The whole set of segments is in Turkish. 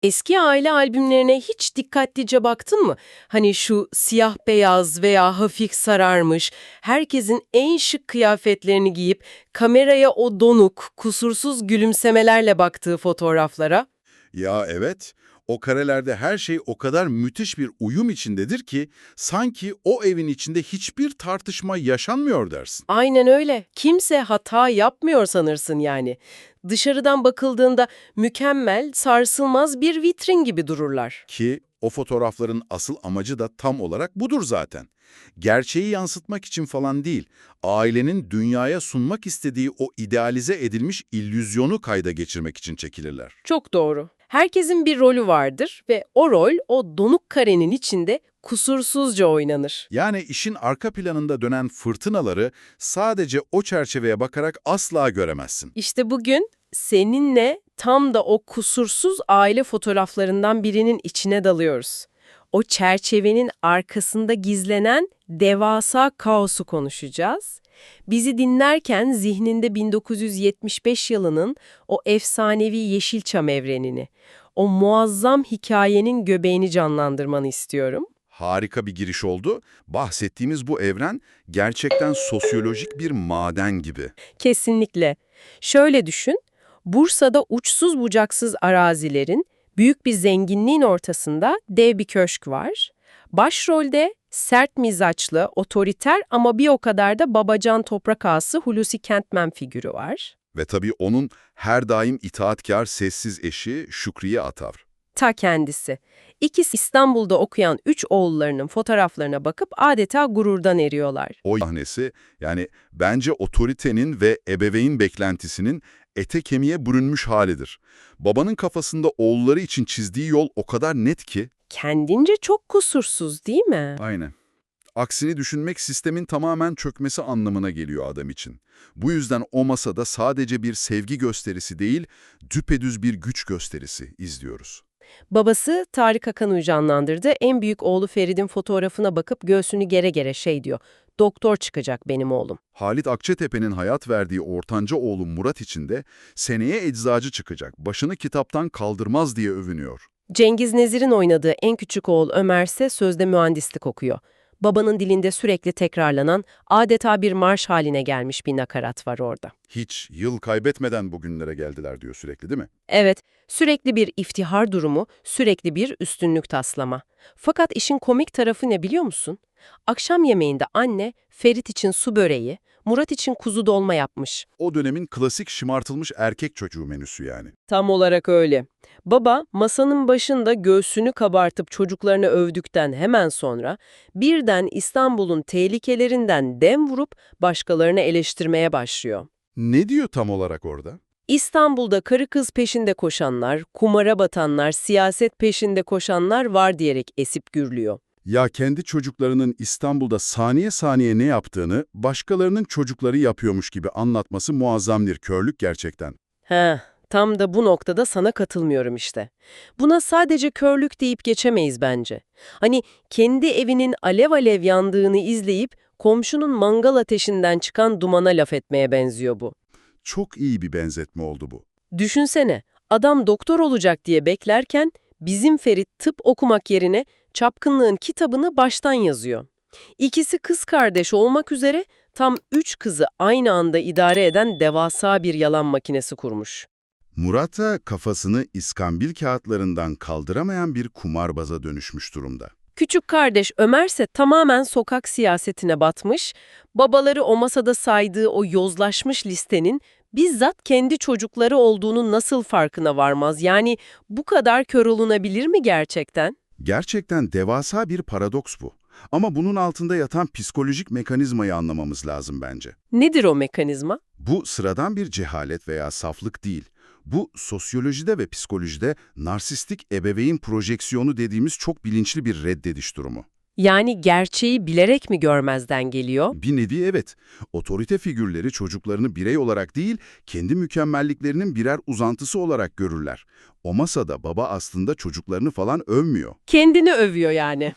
Eski aile albümlerine hiç dikkatlice baktın mı? Hani şu siyah beyaz veya hafif sararmış, herkesin en şık kıyafetlerini giyip kameraya o donuk, kusursuz gülümsemelerle baktığı fotoğraflara. Ya evet, o karelerde her şey o kadar müthiş bir uyum içindedir ki sanki o evin içinde hiçbir tartışma yaşanmıyor dersin. Aynen öyle. Kimse hata yapmıyor sanırsın yani. Dışarıdan bakıldığında mükemmel, sarsılmaz bir vitrin gibi dururlar. Ki o fotoğrafların asıl amacı da tam olarak budur zaten. Gerçeği yansıtmak için falan değil, ailenin dünyaya sunmak istediği o idealize edilmiş illüzyonu kayda geçirmek için çekilirler. Çok doğru. Herkesin bir rolü vardır ve o rol o donuk karenin içinde kusursuzca oynanır. Yani işin arka planında dönen fırtınaları sadece o çerçeveye bakarak asla göremezsin. İşte bugün seninle tam da o kusursuz aile fotoğraflarından birinin içine dalıyoruz. O çerçevenin arkasında gizlenen devasa kaosu konuşacağız. Bizi dinlerken zihninde 1975 yılının o efsanevi Yeşilçam evrenini, o muazzam hikayenin göbeğini canlandırmanı istiyorum. Harika bir giriş oldu. Bahsettiğimiz bu evren gerçekten sosyolojik bir maden gibi. Kesinlikle. Şöyle düşün, Bursa'da uçsuz bucaksız arazilerin, büyük bir zenginliğin ortasında dev bir köşk var. Başrolde sert mizaçlı, otoriter ama bir o kadar da babacan toprak ağası Hulusi Kentmen figürü var. Ve tabii onun her daim itaatkar sessiz eşi Şükriye Atav. Ta kendisi. İkisi İstanbul'da okuyan üç oğullarının fotoğraflarına bakıp adeta gururdan eriyorlar. O sahnesi yani bence otoritenin ve ebeveyn beklentisinin ete kemiğe bürünmüş halidir. Babanın kafasında oğulları için çizdiği yol o kadar net ki. Kendince çok kusursuz, değil mi? Aynen. Aksini düşünmek sistemin tamamen çökmesi anlamına geliyor adam için. Bu yüzden o masada sadece bir sevgi gösterisi değil, düpedüz bir güç gösterisi izliyoruz. Babası Tarık Akan'ı canlandırdı. En büyük oğlu Ferit'in fotoğrafına bakıp göğsünü gere gere şey diyor. Doktor çıkacak benim oğlum. Halit Akçatepe'nin hayat verdiği ortanca oğlu Murat için de seneye eczacı çıkacak, başını kitaptan kaldırmaz diye övünüyor. Cengiz Nezir'in oynadığı en küçük oğul Ömer ise sözde mühendislik okuyor. Babanın dilinde sürekli tekrarlanan, adeta bir marş haline gelmiş bir nakarat var orada. Hiç yıl kaybetmeden bugünlere geldiler diyor sürekli, değil mi? Evet, sürekli bir iftihar durumu, sürekli bir üstünlük taslama. Fakat işin komik tarafı ne biliyor musun? Akşam yemeğinde anne, Ferit için su böreği, Murat için kuzu dolma yapmış. O dönemin klasik şımartılmış erkek çocuğu menüsü yani. Tam olarak öyle. Baba, masanın başında göğsünü kabartıp çocuklarını övdükten hemen sonra birden İstanbul'un tehlikelerinden dem vurup başkalarını eleştirmeye başlıyor. Ne diyor tam olarak orada? İstanbul'da karı kız peşinde koşanlar, kumara batanlar, siyaset peşinde koşanlar var diyerek esip gürlüyor. Ya kendi çocuklarının İstanbul'da saniye saniye ne yaptığını başkalarının çocukları yapıyormuş gibi anlatması muazzam bir körlük gerçekten. Heh, tam da bu noktada sana katılmıyorum işte. Buna sadece körlük deyip geçemeyiz bence. Hani kendi evinin alev alev yandığını izleyip komşunun mangal ateşinden çıkan dumana laf etmeye benziyor bu. Çok iyi bir benzetme oldu bu. Düşünsene, adam doktor olacak diye beklerken bizim Ferit tıp okumak yerine çapkınlığın kitabını baştan yazıyor. İkisi kız kardeş olmak üzere tam 3 kızı aynı anda idare eden devasa bir yalan makinesi kurmuş. Murat da kafasını iskambil kağıtlarından kaldıramayan bir kumarbaza dönüşmüş durumda. Küçük kardeş Ömer ise tamamen sokak siyasetine batmış, babaları o masada saydığı o yozlaşmış listenin bizzat kendi çocukları olduğunu nasıl farkına varmaz? Yani bu kadar kör olunabilir mi gerçekten? Gerçekten devasa bir paradoks bu. Ama bunun altında yatan psikolojik mekanizmayı anlamamız lazım bence. Nedir o mekanizma? Bu sıradan bir cehalet veya saflık değil. Bu sosyolojide ve psikolojide narsistik ebeveyn projeksiyonu dediğimiz çok bilinçli bir reddediş durumu. Yani gerçeği bilerek mi görmezden geliyor? Bir nevi evet, otorite figürleri çocuklarını birey olarak değil, kendi mükemmelliklerinin birer uzantısı olarak görürler. O masada baba aslında çocuklarını falan övmüyor. Kendini övüyor yani.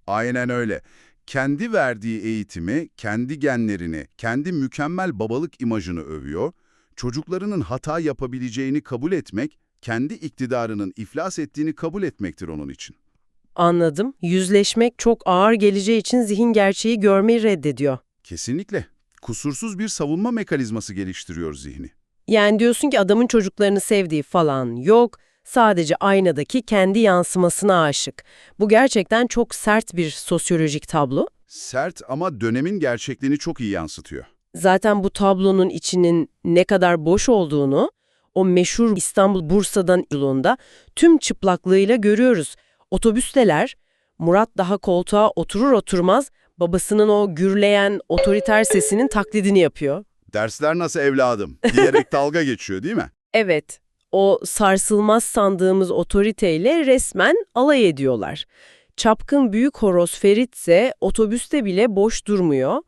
Aynen öyle. Kendi verdiği eğitimi, kendi genlerini, kendi mükemmel babalık imajını övüyor. Çocuklarının hata yapabileceğini kabul etmek kendi iktidarının iflas ettiğini kabul etmektir onun için. Anladım. Yüzleşmek çok ağır geleceği için zihin gerçeği görmeyi reddediyor. Kesinlikle. Kusursuz bir savunma mekanizması geliştiriyor zihni. Yani diyorsun ki adamın çocuklarını sevdiği falan yok, sadece aynadaki kendi yansımasına aşık. Bu gerçekten çok sert bir sosyolojik tablo. Sert ama dönemin gerçekliğini çok iyi yansıtıyor. Zaten bu tablonun içinin ne kadar boş olduğunu o meşhur İstanbul-Bursa'dan yolunda tüm çıplaklığıyla görüyoruz. Otobüsteler, Murat daha koltuğa oturur oturmaz babasının o gürleyen otoriter sesinin taklidini yapıyor. Dersler nasıl evladım diyerek dalga geçiyor değil mi? Evet, o sarsılmaz sandığımız otoriteyle resmen alay ediyorlar. Çapkın büyük horoz Ferit ise otobüste bile boş durmuyor.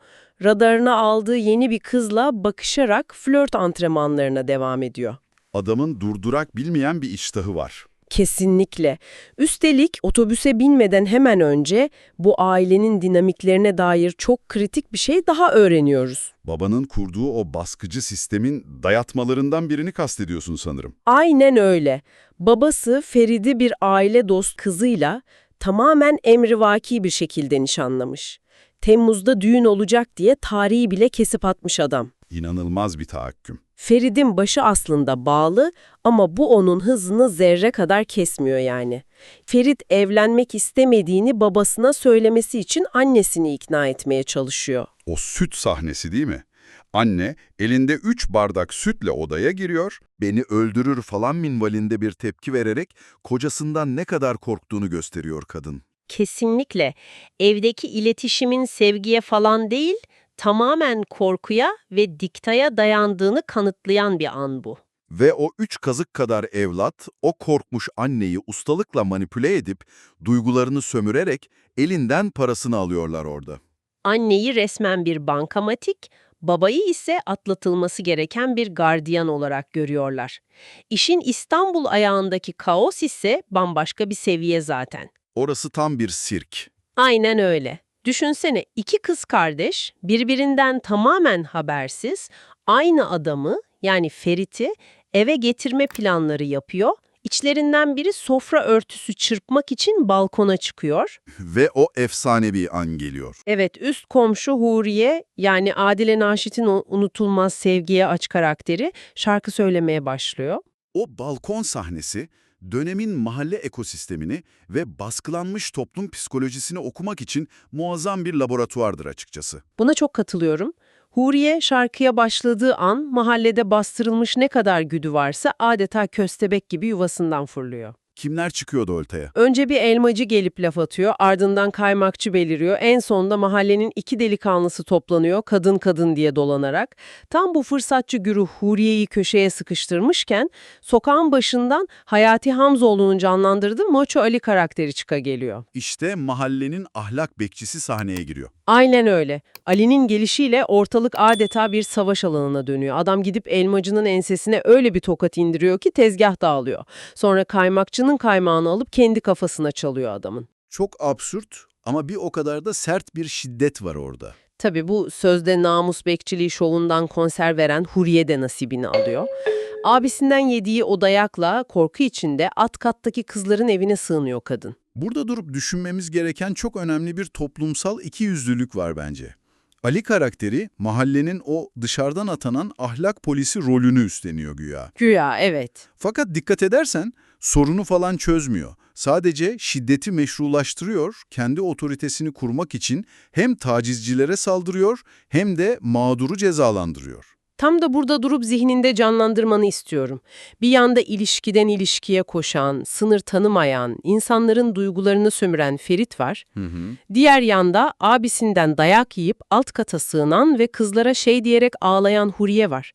Radarına aldığı yeni bir kızla bakışarak flört antrenmanlarına devam ediyor. Adamın durdurak bilmeyen bir iştahı var. Kesinlikle. Üstelik otobüse binmeden hemen önce bu ailenin dinamiklerine dair çok kritik bir şey daha öğreniyoruz. Babanın kurduğu o baskıcı sistemin dayatmalarından birini kastediyorsun sanırım. Aynen öyle. Babası Ferit'i bir aile dost kızıyla tamamen emrivaki bir şekilde nişanlamış. Temmuz'da düğün olacak diye tarihi bile kesip atmış adam. İnanılmaz bir tahakküm. Ferit'in başı aslında bağlı ama bu onun hızını zerre kadar kesmiyor yani. Ferit evlenmek istemediğini babasına söylemesi için annesini ikna etmeye çalışıyor. O süt sahnesi değil mi? Anne elinde 3 bardak sütle odaya giriyor, beni öldürür falan minvalinde bir tepki vererek kocasından ne kadar korktuğunu gösteriyor kadın. Kesinlikle. Evdeki iletişimin sevgiye falan değil, tamamen korkuya ve diktaya dayandığını kanıtlayan bir an bu. Ve o 3 kazık kadar evlat, o korkmuş anneyi ustalıkla manipüle edip, duygularını sömürerek elinden parasını alıyorlar orada. Anneyi resmen bir bankamatik, babayı ise atlatılması gereken bir gardiyan olarak görüyorlar. İşin İstanbul ayağındaki kaos ise bambaşka bir seviye zaten. Orası tam bir sirk. Aynen öyle. Düşünsene, iki kız kardeş birbirinden tamamen habersiz aynı adamı, yani Ferit'i eve getirme planları yapıyor. İçlerinden biri sofra örtüsü çırpmak için balkona çıkıyor. Ve o efsanevi an geliyor. Evet, üst komşu Huriye, yani Adile Naşit'in o unutulmaz sevgiye aç karakteri şarkı söylemeye başlıyor. O balkon sahnesi, dönemin mahalle ekosistemini ve baskılanmış toplum psikolojisini okumak için muazzam bir laboratuvardır açıkçası. Buna çok katılıyorum. Huriye şarkıya başladığı an mahallede bastırılmış ne kadar güdü varsa adeta köstebek gibi yuvasından fırlıyor. Kimler çıkıyordu ortaya? Önce bir elmacı gelip laf atıyor, ardından kaymakçı beliriyor. En sonunda mahallenin iki delikanlısı toplanıyor, kadın kadın diye dolanarak. Tam bu fırsatçı güruh Huriye'yi köşeye sıkıştırmışken, sokağın başından Hayati Hamzoğlu'nun canlandırdığı Maço Ali karakteri çıka geliyor. İşte mahallenin ahlak bekçisi sahneye giriyor. Aynen öyle. Ali'nin gelişiyle ortalık adeta bir savaş alanına dönüyor. Adam gidip elmacının ensesine öyle bir tokat indiriyor ki tezgah dağılıyor. Sonra kaymakçının kaymağını alıp kendi kafasına çalıyor adamın. Çok absürt ama bir o kadar da sert bir şiddet var orada. Tabii bu sözde namus bekçiliği şovundan konser veren Huriye de nasibini alıyor. Abisinden yediği o dayakla korku içinde alt kattaki kızların evine sığınıyor kadın. Burada durup düşünmemiz gereken çok önemli bir toplumsal ikiyüzlülük var bence. Ali karakteri mahallenin o dışarıdan atanan ahlak polisi rolünü üstleniyor güya. Güya evet. Fakat dikkat edersen sorunu falan çözmüyor. Sadece şiddeti meşrulaştırıyor, kendi otoritesini kurmak için hem tacizcilere saldırıyor hem de mağduru cezalandırıyor. Tam da burada durup zihninde canlandırmanı istiyorum. Bir yanda ilişkiden ilişkiye koşan, sınır tanımayan, insanların duygularını sömüren Ferit var. Diğer yanda abisinden dayak yiyip alt kata sığınan ve kızlara şey diyerek ağlayan Huriye var.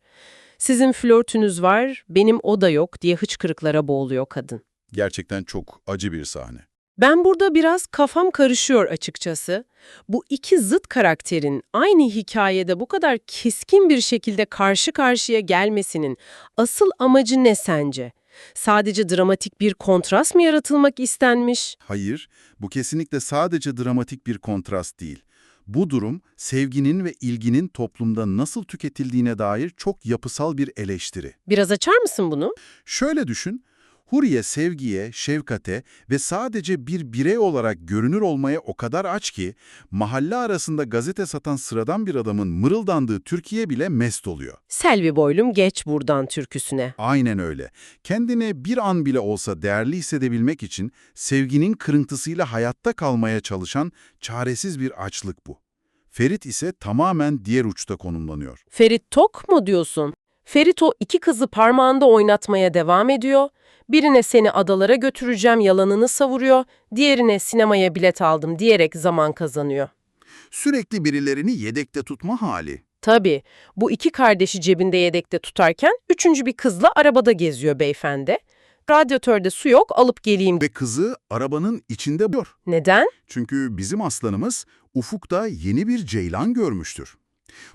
Sizin flörtünüz var, benim o da yok diye hıçkırıklara boğuluyor kadın. Gerçekten çok acı bir sahne. Ben burada biraz kafam karışıyor açıkçası. Bu iki zıt karakterin aynı hikayede bu kadar keskin bir şekilde karşı karşıya gelmesinin asıl amacı ne sence? Sadece dramatik bir kontrast mı yaratılmak istenmiş? Hayır, bu kesinlikle sadece dramatik bir kontrast değil. Bu durum, sevginin ve ilginin toplumda nasıl tüketildiğine dair çok yapısal bir eleştiri. Biraz açar mısın bunu? Şöyle düşün, Huriye sevgiye, şefkate ve sadece bir birey olarak görünür olmaya o kadar aç ki, mahalle arasında gazete satan sıradan bir adamın mırıldandığı Türkiye bile mest oluyor. Selvi boylum geç buradan türküsüne. Aynen öyle. Kendini bir an bile olsa değerli hissedebilmek için sevginin kırıntısıyla hayatta kalmaya çalışan çaresiz bir açlık bu. Ferit ise tamamen diğer uçta konumlanıyor. Ferit tok mu diyorsun? Ferit o iki kızı parmağında oynatmaya devam ediyor. Birine seni adalara götüreceğim yalanını savuruyor, diğerine sinemaya bilet aldım diyerek zaman kazanıyor. Sürekli birilerini yedekte tutma hali. Tabii, bu iki kardeşi cebinde yedekte tutarken üçüncü bir kızla arabada geziyor beyefendi. Radyatörde su yok, alıp geleyim. Ve kızı arabanın içinde buluyor. Neden? Çünkü bizim aslanımız ufukta yeni bir ceylan görmüştür.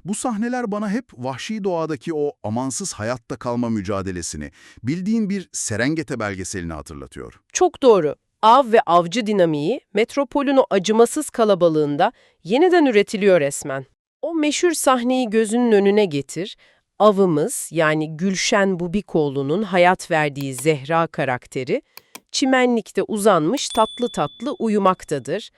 Bu sahneler bana hep vahşi doğadaki o amansız hayatta kalma mücadelesini, bildiğin bir Serengeti belgeselini hatırlatıyor. Çok doğru. Av ve avcı dinamiği metropolün o acımasız kalabalığında yeniden üretiliyor resmen. O meşhur sahneyi gözünün önüne getir. Avımız yani Gülşen Bubikoğlu'nun hayat verdiği Zehra karakteri çimenlikte uzanmış tatlı tatlı uyumaktadır.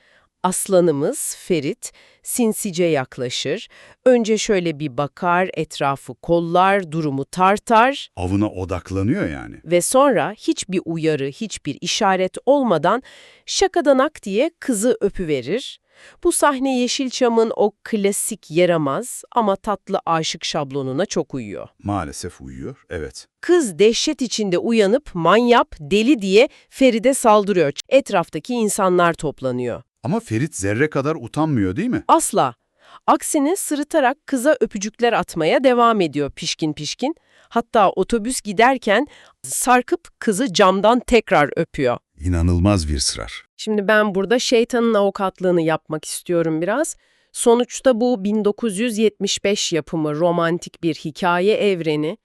Aslanımız Ferit sinsice yaklaşır. Önce şöyle bir bakar, etrafı kollar, durumu tartar Avına odaklanıyor yani. ve sonra hiçbir uyarı, hiçbir işaret olmadan şakadanak diye kızı öpüverir. Bu sahne Yeşilçam'ın o klasik yaramaz ama tatlı aşık şablonuna çok uyuyor. Maalesef uyuyor, evet. Kız dehşet içinde uyanıp manyap, deli diye Ferit'e saldırıyor. Etraftaki insanlar toplanıyor. Ama Ferit zerre kadar utanmıyor değil mi? Asla. Aksine sırıtarak kıza öpücükler atmaya devam ediyor pişkin pişkin. Hatta otobüs giderken sarkıp kızı camdan tekrar öpüyor. İnanılmaz bir ısrar. Şimdi ben burada şeytanın avukatlığını yapmak istiyorum biraz. Sonuçta bu 1975 yapımı romantik bir hikaye evreni.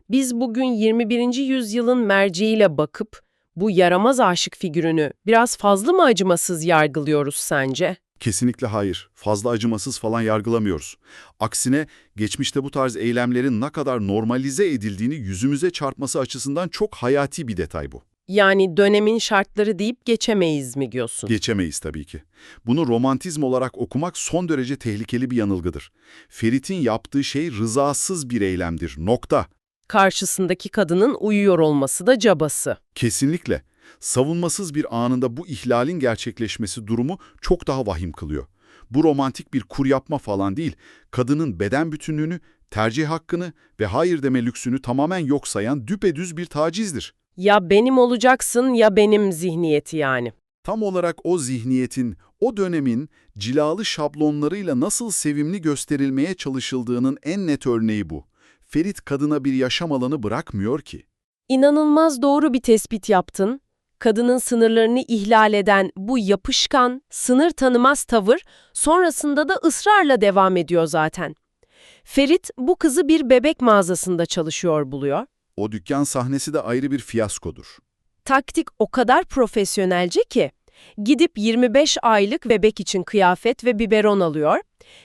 Biz bugün 21. yüzyılın merceğiyle bakıp bu yaramaz aşık figürünü biraz fazla mı acımasız yargılıyoruz sence? Kesinlikle hayır. Fazla acımasız falan yargılamıyoruz. Aksine geçmişte bu tarz eylemlerin ne kadar normalize edildiğini yüzümüze çarpması açısından çok hayati bir detay bu. Yani dönemin şartları deyip geçemeyiz mi diyorsun? Geçemeyiz tabii ki. Bunu romantizm olarak okumak son derece tehlikeli bir yanılgıdır. Ferit'in yaptığı şey rızasız bir eylemdir. Nokta. Karşısındaki kadının uyuyor olması da cabası. Kesinlikle. Savunmasız bir anında bu ihlalin gerçekleşmesi durumu çok daha vahim kılıyor. Bu romantik bir kur yapma falan değil, kadının beden bütünlüğünü, tercih hakkını ve hayır deme lüksünü tamamen yok sayan düpedüz bir tacizdir. Ya benim olacaksın ya benim zihniyeti yani. Tam olarak o zihniyetin, o dönemin cilalı şablonlarıyla nasıl sevimli gösterilmeye çalışıldığının en net örneği bu. Ferit kadına bir yaşam alanı bırakmıyor ki. İnanılmaz doğru bir tespit yaptın. Kadının sınırlarını ihlal eden bu yapışkan, sınır tanımaz tavır sonrasında da ısrarla devam ediyor zaten. Ferit bu kızı bir bebek mağazasında çalışıyor buluyor. O dükkan sahnesi de ayrı bir fiyaskodur. Taktik o kadar profesyonelce ki gidip 25 aylık bebek için kıyafet ve biberon alıyor.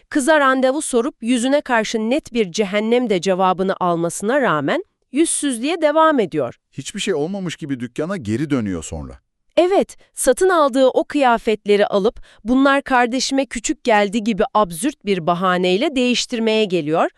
Kıza randevu sorup yüzüne karşı net bir cehennem de cevabını almasına rağmen yüzsüzlüğe devam ediyor. Hiçbir şey olmamış gibi dükkana geri dönüyor sonra. Evet, satın aldığı o kıyafetleri alıp bunlar kardeşime küçük geldi gibi absürt bir bahaneyle değiştirmeye geliyor.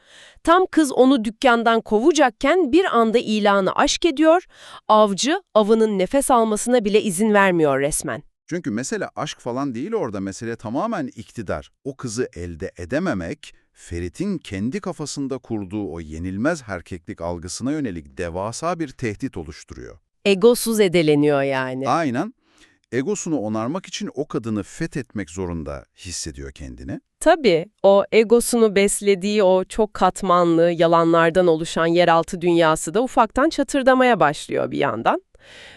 Tam kız onu dükkandan kovacakken bir anda ilanı aşk ediyor. Avcı avının nefes almasına bile izin vermiyor resmen. Çünkü mesele aşk falan değil orada, mesele tamamen iktidar. O kızı elde edememek, Ferit'in kendi kafasında kurduğu o yenilmez erkeklik algısına yönelik devasa bir tehdit oluşturuyor. Egosuz edeleniyor yani. Aynen, egosunu onarmak için o kadını fethetmek zorunda hissediyor kendini. Tabii, o egosunu beslediği o çok katmanlı, yalanlardan oluşan yeraltı dünyası da ufaktan çatırdamaya başlıyor bir yandan.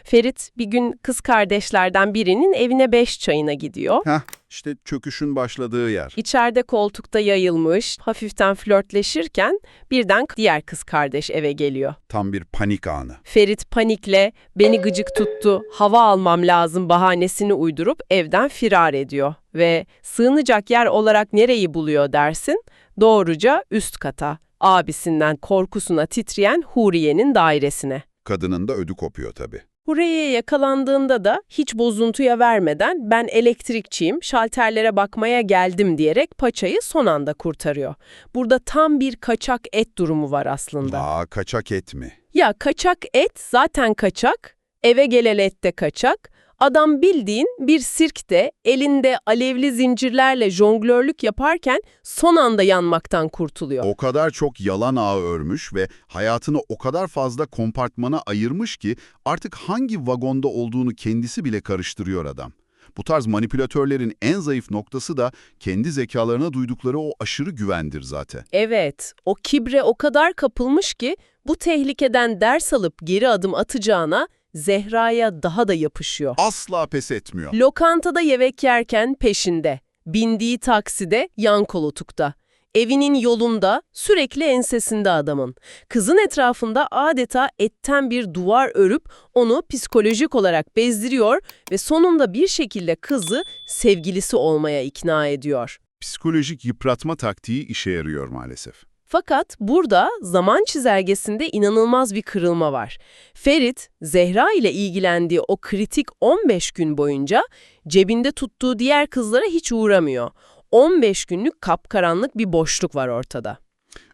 Ferit bir gün kız kardeşlerden birinin evine 5 çayına gidiyor. İşte çöküşün başladığı yer. İçeride koltukta yayılmış, hafiften flörtleşirken birden diğer kız kardeş eve geliyor. Tam bir panik anı. Ferit panikle beni gıcık tuttu, hava almam lazım bahanesini uydurup evden firar ediyor. Ve sığınacak yer olarak nereyi buluyor dersin? Doğruca üst kata, abisinden korkusuna titreyen Huriye'nin dairesine. Kadının da ödü kopuyor tabii. Huriye yakalandığında da hiç bozuntuya vermeden ben elektrikçiyim, şalterlere bakmaya geldim diyerek paçayı son anda kurtarıyor. Burada tam bir kaçak et durumu var aslında. Kaçak et mi? Ya kaçak et zaten kaçak, eve gelen et de kaçak. Adam bildiğin bir sirkte elinde alevli zincirlerle jonglörlük yaparken son anda yanmaktan kurtuluyor. O kadar çok yalan ağı örmüş ve hayatını o kadar fazla kompartmana ayırmış ki artık hangi vagonda olduğunu kendisi bile karıştırıyor adam. Bu tarz manipülatörlerin en zayıf noktası da kendi zekalarına duydukları o aşırı güvendir zaten. Evet, o kibre o kadar kapılmış ki bu tehlikeden ders alıp geri adım atacağına Zehra'ya daha da yapışıyor. Asla pes etmiyor. Lokantada yemek yerken peşinde, bindiği takside yan koltukta, evinin yolunda sürekli ensesinde adamın. Kızın etrafında adeta etten bir duvar örüp onu psikolojik olarak bezdiriyor ve sonunda bir şekilde kızı sevgilisi olmaya ikna ediyor. Psikolojik yıpratma taktiği işe yarıyor maalesef. Fakat burada zaman çizelgesinde inanılmaz bir kırılma var. Ferit, Zehra ile ilgilendiği o kritik 15 gün boyunca cebinde tuttuğu diğer kızlara hiç uğramıyor. 15 günlük kapkaranlık bir boşluk var ortada.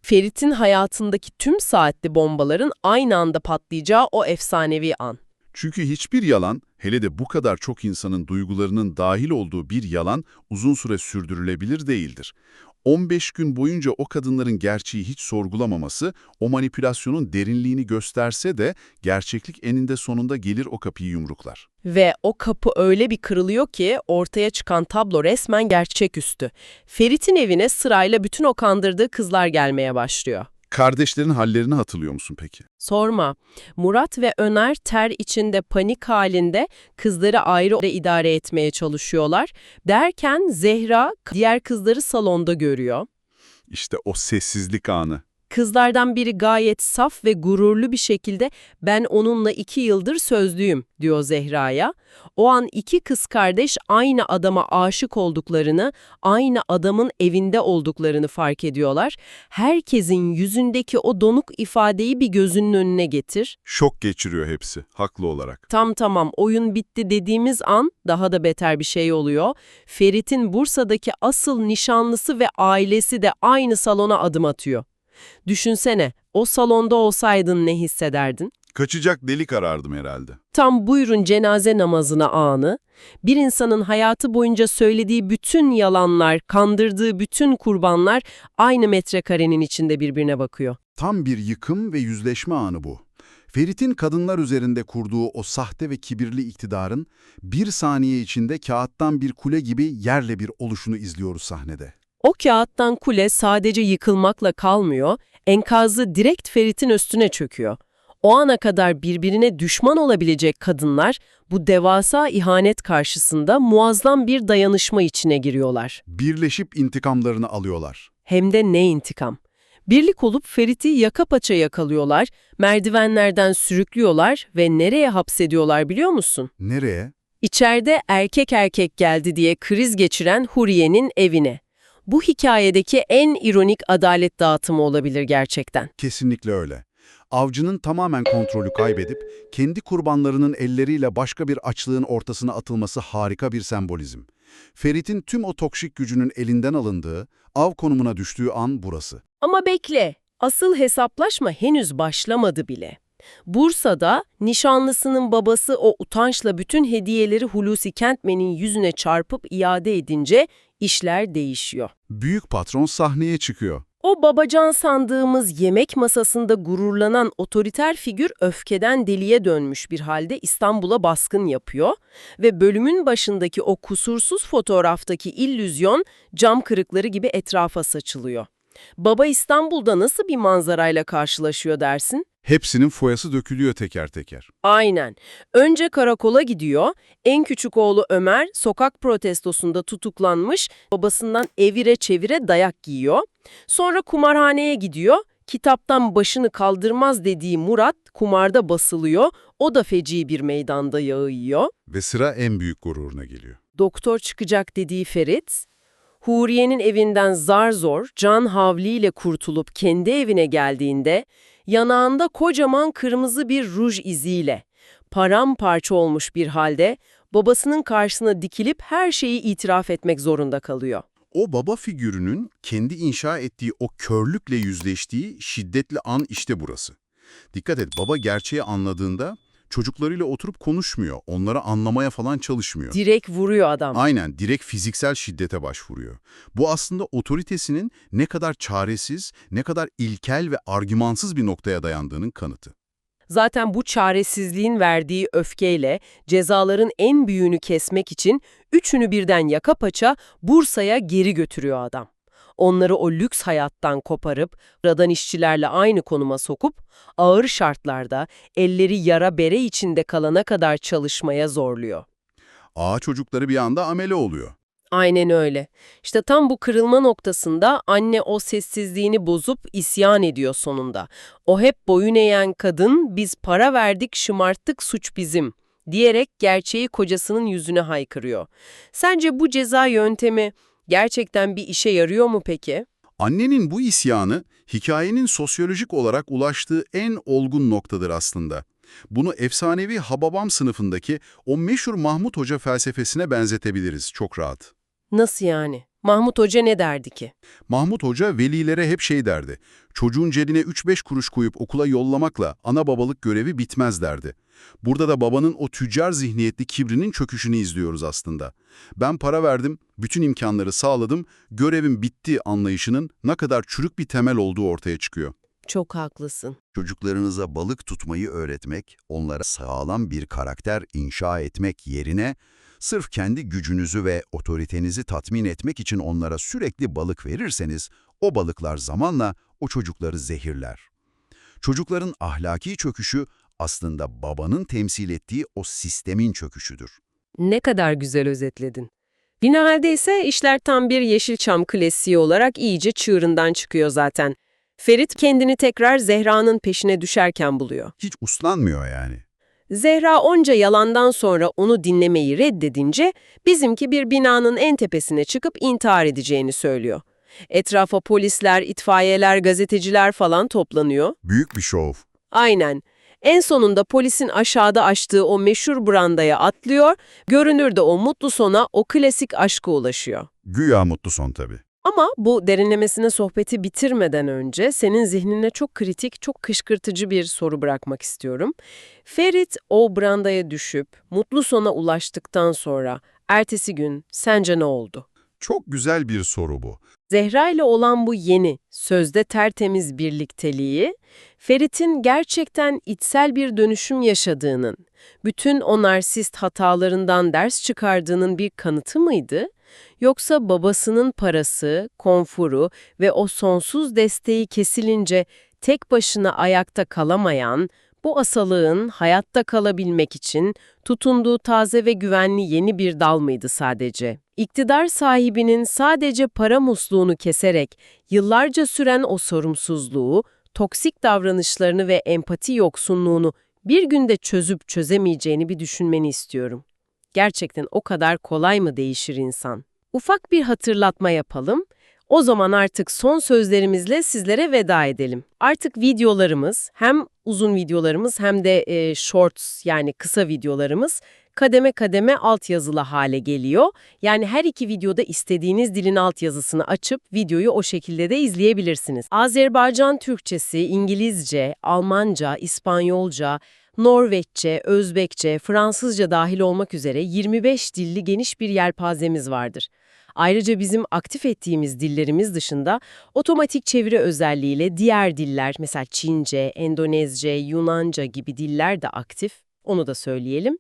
Ferit'in hayatındaki tüm saatli bombaların aynı anda patlayacağı o efsanevi an. Çünkü hiçbir yalan, hele de bu kadar çok insanın duygularının dahil olduğu bir yalan uzun süre sürdürülebilir değildir. 15 gün boyunca o kadınların gerçeği hiç sorgulamaması, o manipülasyonun derinliğini gösterse de gerçeklik eninde sonunda gelir o kapıyı yumruklar. Ve o kapı öyle bir kırılıyor ki ortaya çıkan tablo resmen gerçeküstü. Ferit'in evine sırayla bütün o kandırdığı kızlar gelmeye başlıyor. Kardeşlerin hallerini hatırlıyor musun peki? Sorma. Murat ve Öner ter içinde panik halinde kızları ayrı idare etmeye çalışıyorlar. Derken Zehra diğer kızları salonda görüyor. İşte o sessizlik anı. Kızlardan biri gayet saf ve gururlu bir şekilde "Ben onunla 2 yıldır sözlüyüm" diyor Zehra'ya. O an iki kız kardeş aynı adama aşık olduklarını, aynı adamın evinde olduklarını fark ediyorlar. Herkesin yüzündeki o donuk ifadeyi bir gözünün önüne getir. Şok geçiriyor hepsi, haklı olarak. Tamam, oyun bitti dediğimiz an daha da beter bir şey oluyor. Ferit'in Bursa'daki asıl nişanlısı ve ailesi de aynı salona adım atıyor. Düşünsene, o salonda olsaydın ne hissederdin? Kaçacak delik arardım herhalde. Tam buyurun cenaze namazına anı. Bir insanın hayatı boyunca söylediği bütün yalanlar, kandırdığı bütün kurbanlar aynı metrekarenin içinde birbirine bakıyor. Tam bir yıkım ve yüzleşme anı bu. Ferit'in kadınlar üzerinde kurduğu o sahte ve kibirli iktidarın bir saniye içinde kağıttan bir kule gibi yerle bir oluşunu izliyoruz sahnede. O kağıttan kule sadece yıkılmakla kalmıyor, enkazı direkt Ferit'in üstüne çöküyor. O ana kadar birbirine düşman olabilecek kadınlar bu devasa ihanet karşısında muazzam bir dayanışma içine giriyorlar. Birleşip intikamlarını alıyorlar. Hem de ne intikam. Birlik olup Ferit'i yaka paça yakalıyorlar, merdivenlerden sürüklüyorlar ve nereye hapsediyorlar biliyor musun? Nereye? İçeride erkek geldi diye kriz geçiren Huriye'nin evine. Bu hikayedeki en ironik adalet dağıtımı olabilir gerçekten. Kesinlikle öyle. Avcının tamamen kontrolü kaybedip kendi kurbanlarının elleriyle başka bir açlığın ortasına atılması harika bir sembolizm. Ferit'in tüm o toksik gücünün elinden alındığı, av konumuna düştüğü an burası. Ama bekle, asıl hesaplaşma henüz başlamadı bile. Bursa'da nişanlısının babası o utançla bütün hediyeleri Hulusi Kentmen'in yüzüne çarpıp iade edince işler değişiyor. Büyük patron sahneye çıkıyor. O babacan sandığımız yemek masasında gururlanan otoriter figür öfkeden deliye dönmüş bir halde İstanbul'a baskın yapıyor ve bölümün başındaki o kusursuz fotoğraftaki illüzyon cam kırıkları gibi etrafa saçılıyor. Baba İstanbul'da nasıl bir manzarayla karşılaşıyor dersin? Hepsinin foyası dökülüyor teker teker. Aynen. Önce karakola gidiyor. En küçük oğlu Ömer sokak protestosunda tutuklanmış, babasından evire çevire dayak yiyor. Sonra kumarhaneye gidiyor. Kitaptan başını kaldırmaz dediği Murat kumarda basılıyor. O da feci bir meydanda yağı yiyor. Ve sıra en büyük gururuna geliyor. Doktor çıkacak dediği Ferit, Huriye'nin evinden zar zor, can havliyle kurtulup kendi evine geldiğinde yanağında kocaman kırmızı bir ruj iziyle, paramparça olmuş bir halde babasının karşısına dikilip her şeyi itiraf etmek zorunda kalıyor. O baba figürünün kendi inşa ettiği o körlükle yüzleştiği şiddetli an işte burası. Dikkat et, baba gerçeği anladığında çocuklarıyla oturup konuşmuyor, onları anlamaya falan çalışmıyor. Direkt vuruyor adam. Aynen, direkt fiziksel şiddete başvuruyor. Bu aslında otoritesinin ne kadar çaresiz, ne kadar ilkel ve argümansız bir noktaya dayandığının kanıtı. Zaten bu çaresizliğin verdiği öfkeyle cezaların en büyüğünü kesmek için üçünü birden yaka paça Bursa'ya geri götürüyor adam. Onları o lüks hayattan koparıp, sıradan işçilerle aynı konuma sokup, ağır şartlarda elleri yara bere içinde kalana kadar çalışmaya zorluyor. Ağa çocukları bir anda amele oluyor. Aynen öyle. İşte tam bu kırılma noktasında anne o sessizliğini bozup isyan ediyor sonunda. O hep boyun eğen kadın, biz para verdik, şımarttık, suç bizim diyerek gerçeği kocasının yüzüne haykırıyor. Sence bu ceza yöntemi gerçekten bir işe yarıyor mu peki? Annenin bu isyanı, hikayenin sosyolojik olarak ulaştığı en olgun noktadır aslında. Bunu efsanevi Hababam sınıfındaki o meşhur Mahmut Hoca felsefesine benzetebiliriz çok rahat. Nasıl yani? Mahmut Hoca ne derdi ki? Mahmut Hoca velilere hep şey derdi, çocuğun cebine 3-5 kuruş koyup okula yollamakla ana babalık görevi bitmez derdi. Burada da babanın o tüccar zihniyetli kibrinin çöküşünü izliyoruz aslında. Ben para verdim, bütün imkanları sağladım, görevim bitti anlayışının ne kadar çürük bir temel olduğu ortaya çıkıyor. Çok haklısın. Çocuklarınıza balık tutmayı öğretmek, onlara sağlam bir karakter inşa etmek yerine, sırf kendi gücünüzü ve otoritenizi tatmin etmek için onlara sürekli balık verirseniz, o balıklar zamanla o çocukları zehirler. Çocukların ahlaki çöküşü aslında babanın temsil ettiği o sistemin çöküşüdür. Ne kadar güzel özetledin. Finalde ise işler tam bir Yeşilçam klasiği olarak iyice çığırından çıkıyor zaten. Ferit kendini tekrar Zehra'nın peşine düşerken buluyor. Hiç uslanmıyor yani. Zehra onca yalandan sonra onu dinlemeyi reddedince bizimki bir binanın en tepesine çıkıp intihar edeceğini söylüyor. Etrafa polisler, itfaiyeler, gazeteciler falan toplanıyor. Büyük bir şov. Aynen. En sonunda polisin aşağıda açtığı o meşhur brandaya atlıyor, görünürde o mutlu sona, o klasik aşka ulaşıyor. Güya mutlu son tabii. Ama bu derinlemesine sohbeti bitirmeden önce senin zihnine çok kritik, çok kışkırtıcı bir soru bırakmak istiyorum. Ferit o brandaya düşüp mutlu sona ulaştıktan sonra ertesi gün sence ne oldu? Çok güzel bir soru bu. Zehra ile olan bu yeni, sözde tertemiz birlikteliği, Ferit'in gerçekten içsel bir dönüşüm yaşadığının, bütün o narsist hatalarından ders çıkardığının bir kanıtı mıydı? Yoksa babasının parası, konforu ve o sonsuz desteği kesilince tek başına ayakta kalamayan, bu asalığın hayatta kalabilmek için tutunduğu taze ve güvenli yeni bir dal mıydı sadece? İktidar sahibinin sadece para musluğunu keserek yıllarca süren o sorumsuzluğu, toksik davranışlarını ve empati yoksunluğunu bir günde çözüp çözemeyeceğini bir düşünmeni istiyorum. Gerçekten o kadar kolay mı değişir insan? Ufak bir hatırlatma yapalım. O zaman artık son sözlerimizle sizlere veda edelim. Artık videolarımız, hem uzun videolarımız hem de shorts yani kısa videolarımız kademe kademe altyazılı hale geliyor. Yani her iki videoda istediğiniz dilin altyazısını açıp videoyu o şekilde de izleyebilirsiniz. Azerbaycan Türkçesi, İngilizce, Almanca, İspanyolca, Norveççe, Özbekçe, Fransızca dahil olmak üzere 25 dilli geniş bir yelpazemiz vardır. Ayrıca bizim aktif ettiğimiz dillerimiz dışında otomatik çeviri özelliğiyle diğer diller, mesela Çince, Endonezce, Yunanca gibi diller de aktif, onu da söyleyelim.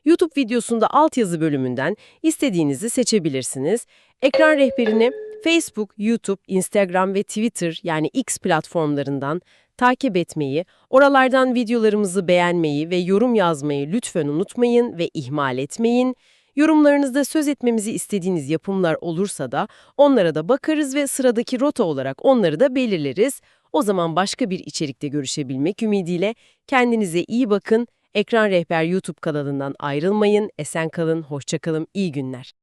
YouTube videosunda altyazı bölümünden istediğinizi seçebilirsiniz. Ekran rehberini Facebook, YouTube, Instagram ve Twitter yani X platformlarından takip etmeyi, oralardan videolarımızı beğenmeyi ve yorum yazmayı lütfen unutmayın ve ihmal etmeyin. Yorumlarınızda söz etmemizi istediğiniz yapımlar olursa da onlara da bakarız ve sıradaki rota olarak onları da belirleriz. O zaman başka bir içerikte görüşebilmek ümidiyle kendinize iyi bakın. Ekran Rehber YouTube kanalından ayrılmayın. Esen kalın, hoşça kalın, iyi günler.